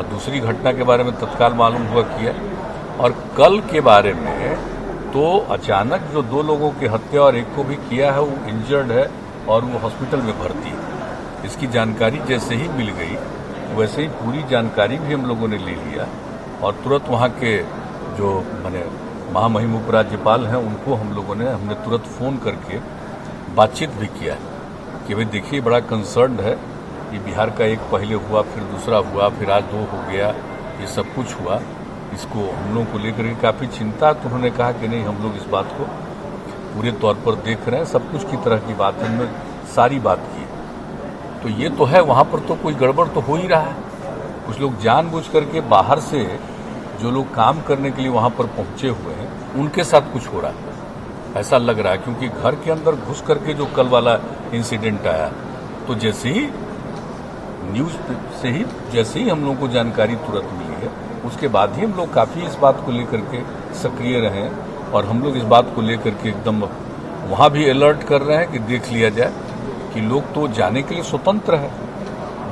और दूसरी घटना के बारे में तत्काल मालूम हुआ किया। और कल के बारे में तो अचानक जो 2 लोगों की हत्या और एक को भी किया है वो इंजर्ड है और वो हॉस्पिटल में भर्ती है। इसकी जानकारी जैसे ही मिल गई वैसे ही पूरी जानकारी भी हम लोगों ने ले लिया और तुरंत वहाँ के जो माने महामहिम उपराज्यपाल हैं उनको हमने तुरंत फ़ोन करके बातचीत भी किया कि भाई देखिए बड़ा कंसर्न है, ये बिहार का एक पहले हुआ, फिर दूसरा हुआ, फिर आज 2 हो गया, ये सब कुछ हुआ, इसको हम लोगों को लेकर के काफ़ी चिंता। तो उन्होंने कहा कि नहीं, हम लोग इस बात को पूरे तौर पर देख रहे हैं, सब कुछ की तरह की बात है, हमने सारी बात की। तो ये तो है, वहाँ पर तो कोई गड़बड़ तो हो ही रहा है। कुछ लोग जानबूझ करके बाहर से जो लोग काम करने के लिए वहाँ पर पहुँचे हुए हैं उनके साथ कुछ हो रहा है, ऐसा लग रहा है। क्योंकि घर के अंदर घुस करके जो कल वाला इंसिडेंट आया, तो जैसे ही न्यूज़ से ही जैसे ही हम लोगों को जानकारी तुरंत मिली है, उसके बाद ही हम लोग काफ़ी इस बात को लेकर के सक्रिय रहे हैं और हम लोग इस बात को लेकर के एकदम वहाँ भी अलर्ट कर रहे हैं कि देख लिया जाए कि लोग तो जाने के लिए स्वतंत्र है।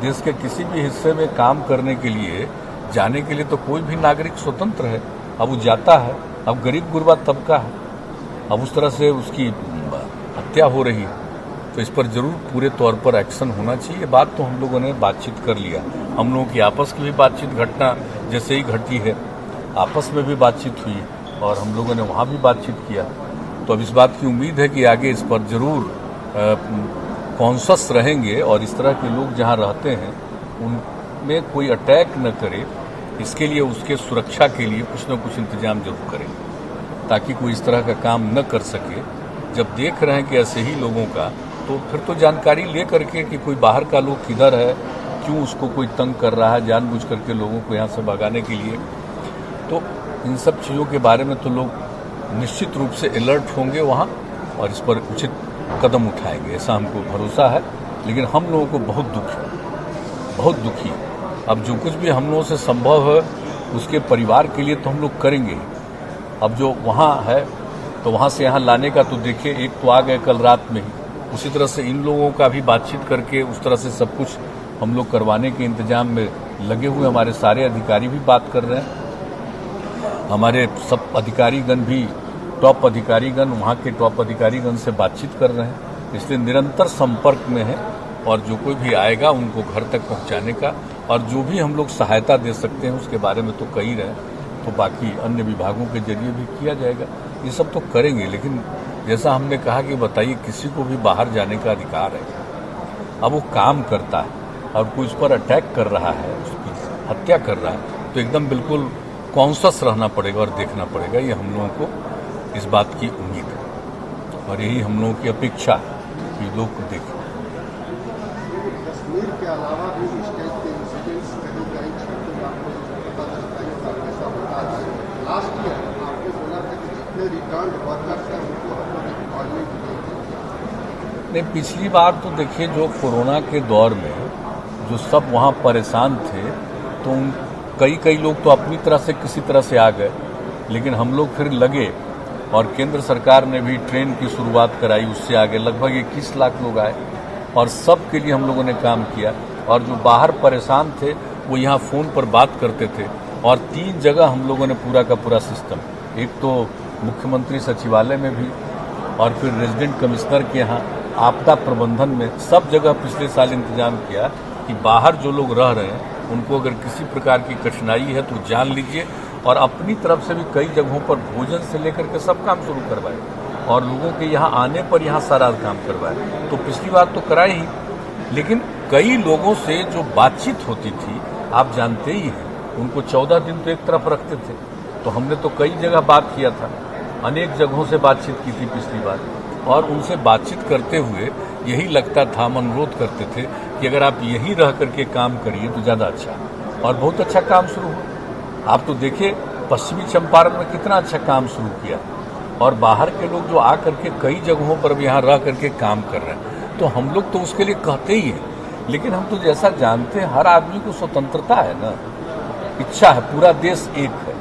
देश के किसी भी हिस्से में काम करने के लिए जाने के लिए तो कोई भी नागरिक स्वतंत्र है। अब वो जाता है, अब गरीब गुरबा तबका है, अब उस तरह से उसकी हत्या हो रही है, तो इस पर जरूर पूरे तौर पर एक्शन होना चाहिए। बात तो हम लोगों ने बातचीत कर लिया, हम लोगों की आपस की भी बातचीत, घटना जैसे ही घटी है आपस में भी बातचीत हुई और हम लोगों ने वहाँ भी बातचीत किया। तो अब इस बात की उम्मीद है कि आगे इस पर जरूर कॉन्शस रहेंगे और इस तरह के लोग जहाँ रहते हैं उनमें कोई अटैक न करे, इसके लिए उसके सुरक्षा के लिए कुछ न कुछ इंतजाम जरूर करें ताकि कोई इस तरह का काम न कर सके। जब देख रहे हैं कि ऐसे ही लोगों का, तो फिर तो जानकारी ले करके कि कोई बाहर का लोग किधर है, क्यों उसको कोई तंग कर रहा है जानबूझ करके लोगों को यहाँ से भगाने के लिए, तो इन सब चीज़ों के बारे में तो लोग निश्चित रूप से अलर्ट होंगे वहाँ और इस पर उचित कदम उठाएंगे, ऐसा हमको भरोसा है। लेकिन हम लोगों को बहुत दुख है, बहुत दुखी। अब जो कुछ भी हम लोगों से संभव है उसके परिवार के लिए तो हम लोग करेंगे ही। अब जो वहाँ है तो वहाँ से यहाँ लाने का तो देखिए, एक तो आ गए कल रात में ही, उसी तरह से इन लोगों का भी बातचीत करके उस तरह से सब कुछ हम लोग करवाने के इंतजाम में लगे हुए। हमारे सारे अधिकारी भी बात कर रहे हैं, हमारे सब अधिकारीगण भी, टॉप अधिकारीगण वहाँ के टॉप अधिकारीगण से बातचीत कर रहे हैं, इसलिए निरंतर संपर्क में है और जो कोई भी आएगा उनको घर तक पहुँचाने का और जो भी हम लोग सहायता दे सकते हैं उसके बारे में तो कह ही रहे, तो बाकी अन्य विभागों के जरिए भी किया जाएगा। ये सब तो करेंगे, लेकिन जैसा हमने कहा कि बताइए, किसी को भी बाहर जाने का अधिकार है। अब वो काम करता है और कोई उस पर अटैक कर रहा है, उसकी हत्या कर रहा है, तो एकदम बिल्कुल कॉन्शस रहना पड़ेगा और देखना पड़ेगा। ये हम लोगों को इस बात की उम्मीद है और यही हम लोगों की अपेक्षा है कि लोग को देखें। कश्मीर के अलावा भी इस टाइप के इंसिडेंट्स कहीं कहीं क्षेत्रों में आपको पता चलता है और ऐसा होता है। लास्ट ईयर आपने बोला था कि जितने रिटर्न वर्कर्स हैं उनको हम लोग एम्प्लॉयमेंट देंगे। नहीं, पिछली बार तो देखिए जो कोरोना के दौर में जो सब वहाँ परेशान थे, तो कई लोग तो अपनी तरह से किसी तरह से आ गए, लेकिन हम लोग फिर लगे और केंद्र सरकार ने भी ट्रेन की शुरुआत कराई, उससे आगे लगभग 21 लाख लोग आए और सब के लिए हम लोगों ने काम किया। और जो बाहर परेशान थे वो यहाँ फ़ोन पर बात करते थे और 3 जगह हम लोगों ने पूरा का पूरा सिस्टम, एक तो मुख्यमंत्री सचिवालय में भी और फिर रेजिडेंट कमिश्नर के यहाँ आपदा प्रबंधन में, सब जगह पिछले साल इंतजाम किया कि बाहर जो लोग रह रहे हैं उनको अगर किसी प्रकार की कठिनाई है तो जान लीजिए, और अपनी तरफ से भी कई जगहों पर भोजन से लेकर के सब काम शुरू करवाए और लोगों के यहाँ आने पर यहाँ सारा काम करवाए। तो पिछली बार तो कराए ही, लेकिन कई लोगों से जो बातचीत होती थी आप जानते ही हैं, उनको 14 दिन तो एक तरफ रखते थे, तो हमने तो कई जगह बात किया था, अनेक जगहों से बातचीत की थी पिछली बार, और उनसे बातचीत करते हुए यही लगता था, हम अनुरोध करते थे कि अगर आप यहीं रह करके काम करिए तो ज़्यादा अच्छा, और बहुत अच्छा काम शुरू हुआ। आप तो देखिए पश्चिमी चंपारण में कितना अच्छा काम शुरू किया और बाहर के लोग जो आ करके कई जगहों पर भी यहाँ रह करके काम कर रहे हैं, तो हम लोग तो उसके लिए कहते ही हैं, लेकिन हम तो जैसा जानते हैं हर आदमी को स्वतंत्रता है ना, इच्छा है, पूरा देश एक है,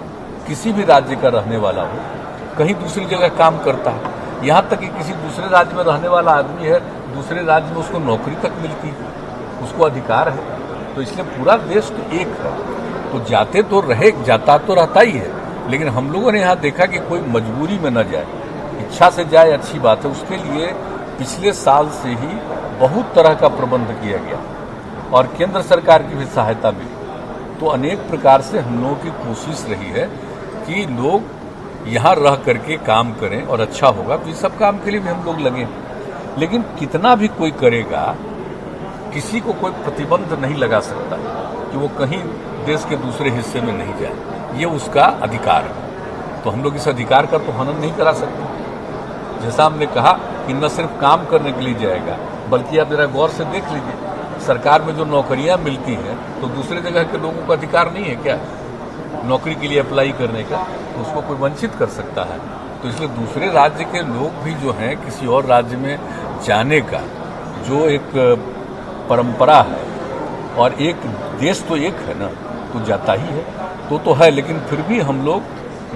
किसी भी राज्य का रहने वाला हो कहीं दूसरी जगह काम करता है, यहाँ तक कि किसी दूसरे राज्य में रहने वाला आदमी है, दूसरे राज्य में उसको नौकरी तक मिलती है, उसको अधिकार है, तो इसलिए पूरा देश तो एक है। तो जाते तो रहे, जाता तो रहता ही है, लेकिन हम लोगों ने यहाँ देखा कि कोई मजबूरी में न जाए, इच्छा से जाए अच्छी बात है। उसके लिए पिछले साल से ही बहुत तरह का प्रबंध किया गया और केंद्र सरकार की भी सहायता मिली। तो अनेक प्रकार से हम लोगों की कोशिश रही है कि लोग यहाँ रह करके काम करें और अच्छा होगा, तो इस सब काम के लिए भी हम लोग लगे। लेकिन कितना भी कोई करेगा, किसी को कोई प्रतिबंध नहीं लगा सकता कि वो कहीं देश के दूसरे हिस्से में नहीं जाए, ये उसका अधिकार है। तो हम लोग इस अधिकार का तो हनन नहीं करा सकते। जैसा हमने कहा कि न सिर्फ काम करने के लिए जाएगा, बल्कि आप जरा गौर से देख लीजिए, सरकार में जो नौकरियां मिलती हैं तो दूसरे जगह के लोगों को अधिकार नहीं है क्या नौकरी के लिए अप्लाई करने का, तो उसको कोई वंचित कर सकता है। तो इसलिए दूसरे राज्य के लोग भी जो हैं किसी और राज्य में जाने का जो एक परंपरा है, और एक देश तो एक है ना, तो जाता ही है, तो है। लेकिन फिर भी हम लोग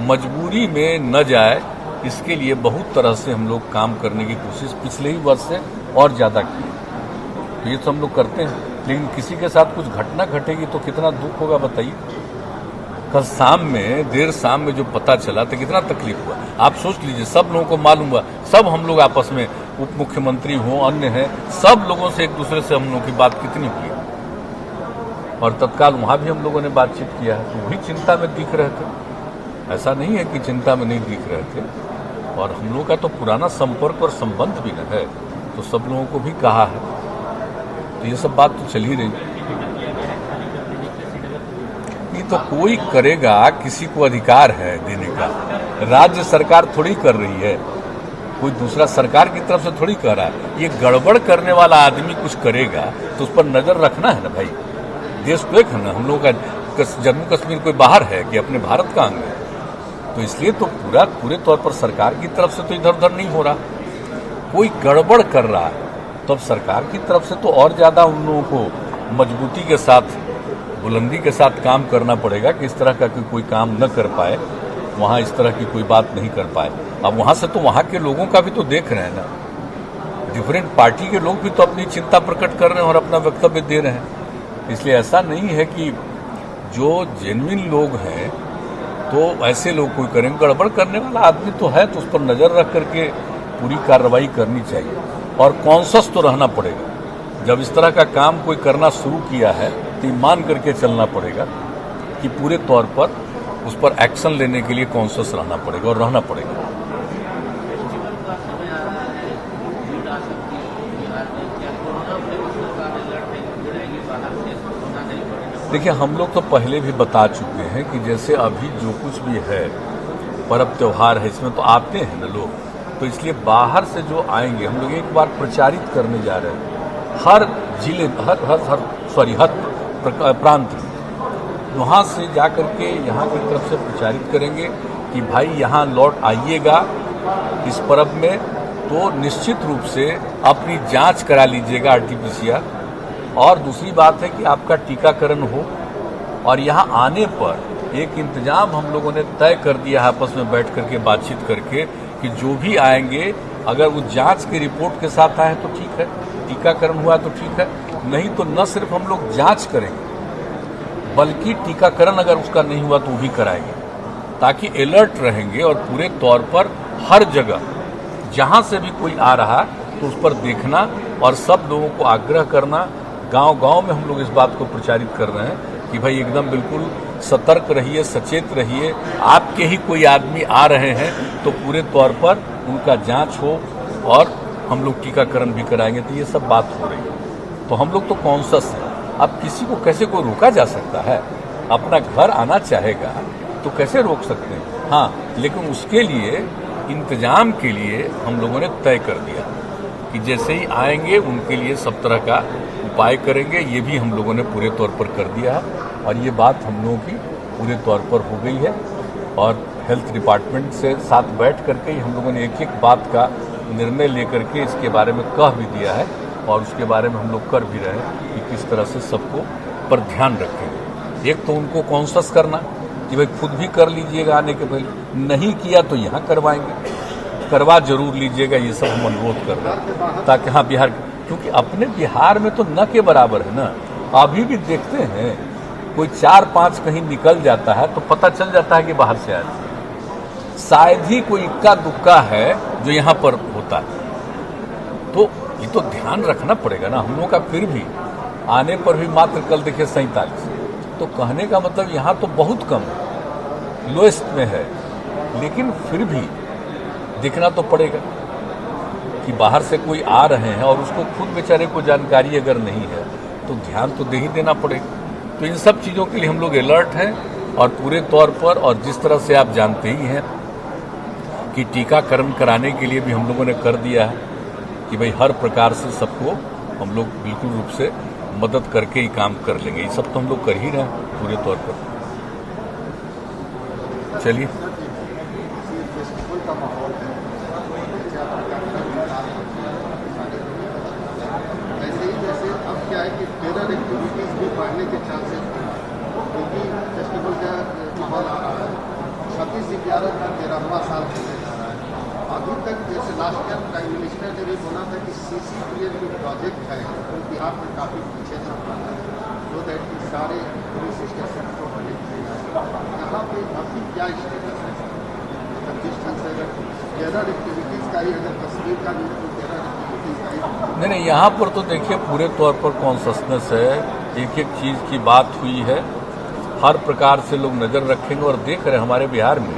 मजबूरी में न जाए, इसके लिए बहुत तरह से हम लोग काम करने की कोशिश पिछले ही वर्ष से और ज़्यादा की। तो ये तो हम लोग करते हैं, लेकिन किसी के साथ कुछ घटना घटेगी तो कितना दुख होगा बताइए। कल शाम में, देर शाम में जो पता चला तो कितना तकलीफ हुआ। आप सोच लीजिए, सब लोगों को मालूम हुआ, सब हम लोग आपस में, उप मुख्यमंत्री हो, अन्य हैं, सब लोगों से एक दूसरे से हम लोगों की बात कितनी हुई, और तत्काल वहां भी हम लोगों ने बातचीत किया है, तो वही चिंता में दिख रहे थे। ऐसा नहीं है कि चिंता में नहीं दिख रहे थे, और हम लोगों का तो पुराना संपर्क और संबंध भी न है, तो सब लोगों को भी कहा है, तो ये सब बात तो चल ही रही। ये तो कोई करेगा, किसी को अधिकार है देने का, राज्य सरकार थोड़ी कर रही है, कोई दूसरा सरकार की तरफ से थोड़ी कर रहा है। ये गड़बड़ करने वाला आदमी कुछ करेगा तो उस पर नजर रखना है ना भाई। देश तो एक है ना, हम लोगों का जम्मू कश्मीर कोई बाहर है कि अपने भारत का अंग है, तो इसलिए तो पूरे तौर पर सरकार की तरफ से तो इधर उधर नहीं हो रहा। कोई गड़बड़ कर रहा है तो अब सरकार की तरफ से तो और ज्यादा उन लोगों को मजबूती के साथ, बुलंदी के साथ काम करना पड़ेगा कि इस तरह का कोई काम न कर पाए, वहाँ इस तरह की कोई बात नहीं कर पाए। अब वहाँ से तो वहाँ के लोगों का भी तो देख रहे हैं ना, डिफरेंट पार्टी के लोग भी तो अपनी चिंता प्रकट कर रहे हैं और अपना वक्तव्य दे रहे हैं। इसलिए ऐसा नहीं है कि जो जेन्युइन लोग हैं तो ऐसे लोग कोई करेंगे। गड़बड़ करने वाला आदमी तो है, तो उस पर नजर रख करके पूरी कार्रवाई करनी चाहिए, और कॉन्शस तो रहना पड़ेगा। जब इस तरह का काम कोई करना शुरू किया है तो मान करके चलना पड़ेगा कि पूरे तौर पर उस पर एक्शन लेने के लिए कॉन्शस रहना पड़ेगा और रहना पड़ेगा। देखिए, हम लोग तो पहले भी बता चुके हैं कि जैसे अभी जो कुछ भी है, पर्व त्यौहार है, इसमें तो आते हैं ना लोग, तो इसलिए बाहर से जो आएंगे हम लोग एक बार प्रचारित करने जा रहे हैं हर जिले, हर प्रांत में, वहाँ से जा करके यहाँ की तरफ से प्रचारित करेंगे कि भाई यहाँ लौट आइएगा इस पर्व में, तो निश्चित रूप से अपनी जांच करा लीजिएगा RT-PCR, और दूसरी बात है कि आपका टीकाकरण हो। और यहाँ आने पर एक इंतजाम हम लोगों ने तय कर दिया है आपस में बैठ करके बातचीत करके कि जो भी आएंगे अगर वो जांच की रिपोर्ट के साथ आए तो ठीक है, टीकाकरण हुआ तो ठीक है, नहीं तो न सिर्फ हम लोग जांच करेंगे बल्कि टीकाकरण अगर उसका नहीं हुआ तो वो भी कराएंगे, ताकि अलर्ट रहेंगे और पूरे तौर पर हर जगह जहां से भी कोई आ रहा तो उस पर देखना और सब लोगों को आग्रह करना। गांव-गांव में हम लोग इस बात को प्रचारित कर रहे हैं कि भाई एकदम बिल्कुल सतर्क रहिए, सचेत रहिए, आपके ही कोई आदमी आ रहे हैं तो पूरे तौर पर उनका जांच हो और हम लोग टीकाकरण भी कराएंगे। तो ये सब बात हो रही है, तो हम लोग तो कॉन्शस हैं। अब किसी को कैसे को रोका जा सकता है? अपना घर आना चाहेगा तो कैसे रोक सकते हैं? हाँ, लेकिन उसके लिए इंतजाम के लिए हम लोगों ने तय कर दिया कि जैसे ही आएंगे उनके लिए सब तरह का उपाय करेंगे। ये भी हम लोगों ने पूरे तौर पर कर दिया है और ये बात हम लोगों की पूरे तौर पर हो गई है, और हेल्थ डिपार्टमेंट से साथ बैठ करके ही हम लोगों ने एक एक बात का निर्णय लेकर के इसके बारे में कह भी दिया है, और उसके बारे में हम लोग कर भी रहे हैं कि किस तरह से सबको पर ध्यान रखें। एक तो उनको कॉन्शस करना कि भाई खुद भी कर लीजिएगा, आने के पहले नहीं किया तो यहाँ करवाएंगे, करवा जरूर लीजिएगा, ये सब हम अनुरोध कर रहे हैं ताकि हाँ बिहार, क्योंकि अपने बिहार में तो न के बराबर है ना। अभी भी देखते हैं कोई 4-5 कहीं निकल जाता है तो पता चल जाता है कि बाहर से आया। शायद ही कोई इक्का दुक्का है जो यहाँ पर होता है। तो ये तो ध्यान रखना पड़ेगा ना हम लोगों का। फिर भी आने पर भी मात्र कल देखिए 47, तो कहने का मतलब यहाँ तो बहुत कम है, लोएस्ट में है। लेकिन फिर भी देखना तो पड़ेगा कि बाहर से कोई आ रहे हैं और उसको खुद बेचारे को जानकारी अगर नहीं है तो ध्यान तो दे ही देना पड़ेगा। तो इन सब चीज़ों के लिए हम लोग अलर्ट हैं और पूरे तौर पर, और जिस तरह से आप जानते ही हैं कि टीकाकरण कराने के लिए भी हम लोगों ने कर दिया है कि भाई हर प्रकार से सबको हम लोग बिल्कुल रूप से मदद करके ही काम कर लेंगे। ये सब तो हम लोग कर ही रहे हैं पूरे तौर पर। चलिए, फेस्टिवल का माहौल है, ऐसे ही जैसे अब क्या है कि टेरर एक्टिविटीज भी बढ़ने के चांसेस हैं, क्योंकि फेस्टिवल का माहौल आ रहा है। 26/11 का 13वां साल होने जा रहा है। अभी तक जैसे लास्ट ईयर प्राइम मिनिस्टर ने भी बोला था कि CCPL जो प्रोजेक्ट है वो बिहार में काफ़ी पीछे चल रहा है, जो दैट कि सारे पुलिस स्टेशन को बने किए जाए। यहाँ पे अभी क्या स्टेटस है? मतलब जिस ढंग से अगर टेरर एक्टिविटीज़ का ही अगर कश्मीर का भी तो टेरर एक्टिविटीज़ का ही नहीं, यहाँ पर तो देखिए पूरे तौर पर कॉन्शसनेस है। एक एक चीज़ की बात हुई है, हर प्रकार से लोग नज़र रखेंगे और देख रहे हैं। हमारे बिहार में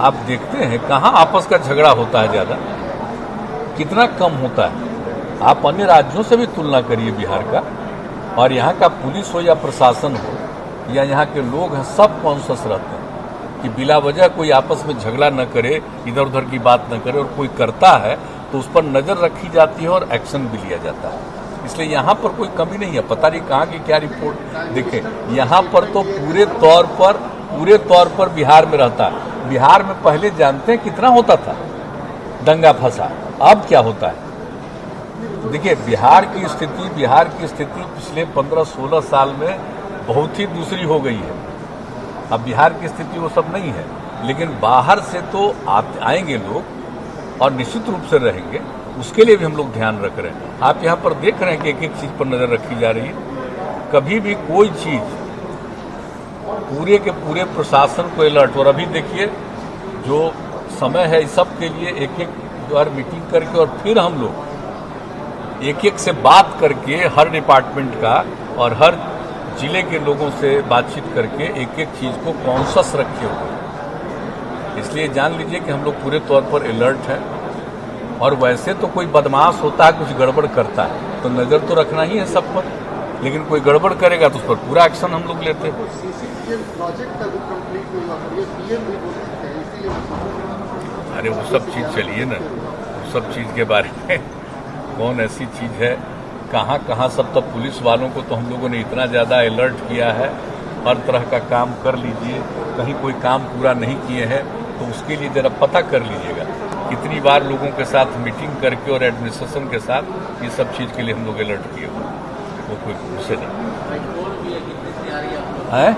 आप देखते हैं कहाँ आपस का झगड़ा होता है, ज़्यादा कितना कम होता है। आप अन्य राज्यों से भी तुलना करिए बिहार का, और यहाँ का पुलिस हो या प्रशासन हो या यहाँ के लोग हैं, सब कॉन्शस रहते हैं कि बिला वजह कोई आपस में झगड़ा न करे, इधर उधर की बात न करे, और कोई करता है तो उस पर नज़र रखी जाती है और एक्शन भी लिया जाता है। इसलिए यहाँ पर कोई कमी नहीं है। पता नहीं कहाँ की क्या रिपोर्ट देखे, यहाँ पर तो पूरे तौर पर बिहार में रहता है। बिहार में पहले जानते हैं कितना होता था दंगा फसाद, अब क्या होता है। देखिए बिहार की स्थिति पिछले 15-16 साल में बहुत ही दूसरी हो गई है। अब बिहार की स्थिति वो सब नहीं है, लेकिन बाहर से तो आएंगे लोग और निश्चित रूप से रहेंगे, उसके लिए भी हम लोग ध्यान रख रहे हैं। आप यहाँ पर देख रहे हैं कि एक एक चीज़ पर नज़र रखी जा रही है। कभी भी कोई चीज़ पूरे के पूरे प्रशासन को अलर्ट। और अभी देखिए जो समय है इस सब के लिए एक एक बार मीटिंग करके और फिर हम लोग एक एक से बात करके हर डिपार्टमेंट का और हर जिले के लोगों से बातचीत करके एक एक चीज़ को कॉन्शस रखे हुए। इसलिए जान लीजिए कि हम लोग पूरे तौर पर अलर्ट हैं। और वैसे तो कोई बदमाश होता है, कुछ गड़बड़ करता है तो नज़र तो रखना ही है सब पर, लेकिन कोई गड़बड़ करेगा तो उस पर पूरा एक्शन हम लोग लेते हैं। CCPL प्रोजेक्ट का जो कंप्लीट नहीं हुआ, ये PM भी बोल सकते हैं, इसीलिए अरे वो सब चीज़ चलिए ना, उस सब चीज़ के बारे में कौन ऐसी चीज़ है, कहाँ कहाँ सब। तो पुलिस वालों को तो हम लोगों ने इतना ज़्यादा अलर्ट किया है, हर तरह का काम कर लीजिए। कहीं कोई काम पूरा नहीं किए हैं तो उसके लिए ज़रा पता कर लीजिएगा। कितनी बार लोगों के साथ मीटिंग करके और एडमिनिस्ट्रेशन के साथ ये सब चीज़ के लिए हम लोग अलर्ट किए हुए, वो कोई उससे नहीं है।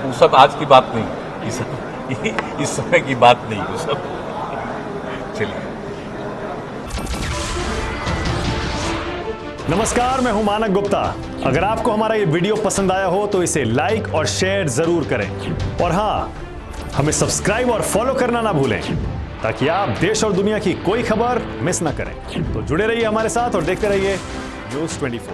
वो सब आज की बात नहीं, इस समय की बात नहीं वो सब। चलिए, नमस्कार, मैं हूं मानक गुप्ता। अगर आपको हमारा ये वीडियो पसंद आया हो तो इसे लाइक और शेयर जरूर करें, और हाँ, हमें सब्सक्राइब और फॉलो करना ना भूलें ताकि आप देश और दुनिया की कोई खबर मिस ना करें। तो जुड़े रहिए हमारे साथ और देखते रहिए News 24।